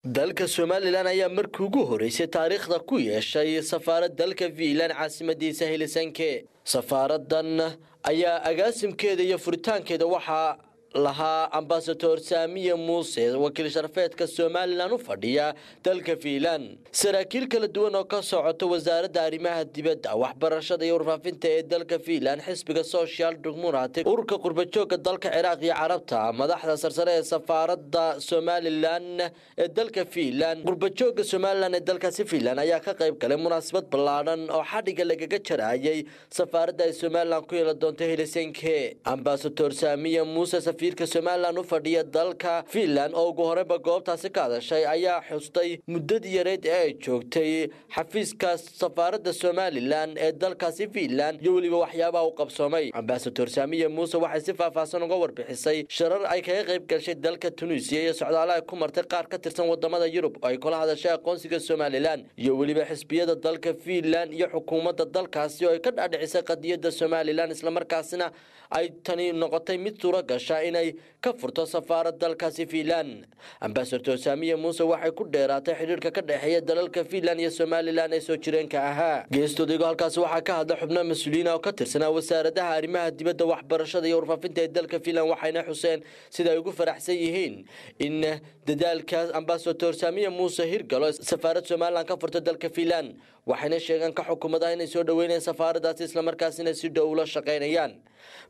dalka Somaliland ayaa markii ugu horeysay taariikhda ku yeeshay safaarad dalka Finland caasimadiisa Helsinki. Safaaradan ayaa agaasimkeeda iyo furitaankeeda waxa lahaa ambassador Saamiye Muuse wakiil sharafeedka Somaliland u fadhiya dalka Finland. Saraakiil kala duwan oo ka socota wasaaradda arrimaha dibadda waxbarashada iyo warfaafinta ee dalka Finland, xisbiga Social Democratic, ururka qurbajooga dalka Ciraaq iyo Carabta, madaxda sarsare ee safaaradda Somaliland ee dalka Finland. Qurbajooga Somaliland ee dalkaasi Finland ayaa ka qayb galay munaasabad ballaaran oo xadhiga lagaga jarayay safaaradda ay Somaliland ku yeelan doonto Helsinki. Ambassador Saamiye Muuse safiirka Somaliland u fadhiya dalka Finland oo ugu horeba goobtaasi ka hadashay ayaa xustay muddadii yareed ee ay joogtay xafiiska safaaradda Somaliland ee dalkaasi Finland iyo waliba waxyaabaha uu qabsoomay. Ambassador Saamiye Muuse waxay si faahfaahsan uga warbixisay shirar ay kaga qayb gashay dalka Tunisia iyo socdaalaha ku martay qaar ka tirsan wadamada Yurub oo ay kula hadashay aqoonsiga Somaliland iyo waliba xisbiyada dalka Finland iyo xukuumadda dalkaasi oo ay ka dhaadhicisay qadiyadda Somaliland isla markaasina ay tani noqotay mid suura gashay inay ka furto safaarad dalkaasi Finland. Ambassador Saamiye Muuse waxay ku dheeraatay xiriirka ka dhaxeeya dalalka Finland iyo Somaliland ee soo jireenka ahaa. Geestooda halkaas waxaa ka hadla xubno mas'uuliyiin oo ka tirsan wasaaradda arrimaha dibadda, waxbarashada iyo warfaafinta ee dalka Finland, waxayna xuseen sida ay ugu faraxsan yihiin in dadaalka Ambassador Saamiye Muuse hirgalo safaarad Somaliland ka furto dalka Finland. Waxayna sheegan ka xukuumadda inay soo dhaweynayaan safaaradaasi isla markaasina si dhow ula shaqeynayaan.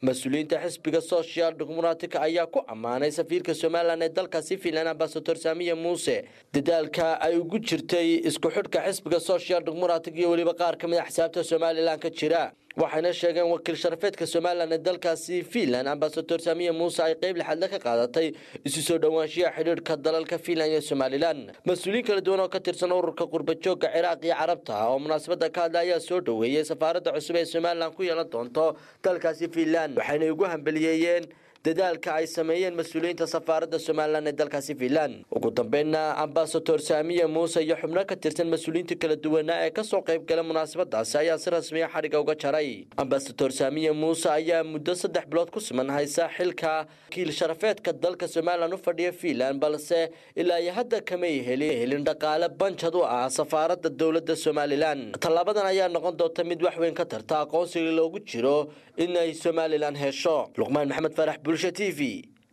Mas'uuliyiinta xisbiga Social Democratic ayaa ku amaanay safiirka Somaliland ee dalkaasi Finland Ambassador Saamiye Muuse dadaalka ay ugu jirtay isku xidhka xisbiga Social Democratic iyo waliba qaar ka mid ah xisaabta Somaliland ka jira. waxayna sheegeen wakiil sharafeedka Somaliland ee dalkaasi Finland Ambassador Saamiye Muuse ay qayb lixaad ka qaadatay isu soo dhawaanshiyaha xiriirka dalalka Finland iyo Somaliland. Mas'uuliyiin kala duwan oo ka tirsan ururka qurbajooga Ciraaq iyo Carabta oo munaasabada ka hadlaya soo dhaweeyay safaaradda cusub ee Somaliland ku yeelan doonto dalkaasi Finland, waxayna ugu hambalyeeyeen dadaalka ay sameeyeen mas'uuliyiinta safaaradda Somaliland ee dalkaasi Finland. Ugu dambeynna Ambassador Saamiye Muuse iyo xubno ka tirsan mas'uuliyiinta kala duwan ee ka soo qayb galay munaasabadaas ayaa si rasmi ah xariga uga jaray. Ambassador Saamiye Muuse ayaa muddo 3 bilood ku siman haysa xilka wakiil sharafeedka dalka Somaliland u fadhiya Finland, balse ilaa hadda kama helin dhaqaale banjad u ah safaaradda dawladda Somaliland. Talaabadan ayaa noqon doonta mid wax weyn ka tarta aqoonsiga loogu jiro in ay Somaliland hesho. Luqmaan Maxamed Farax, Bulsha TV,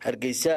Hargeysa.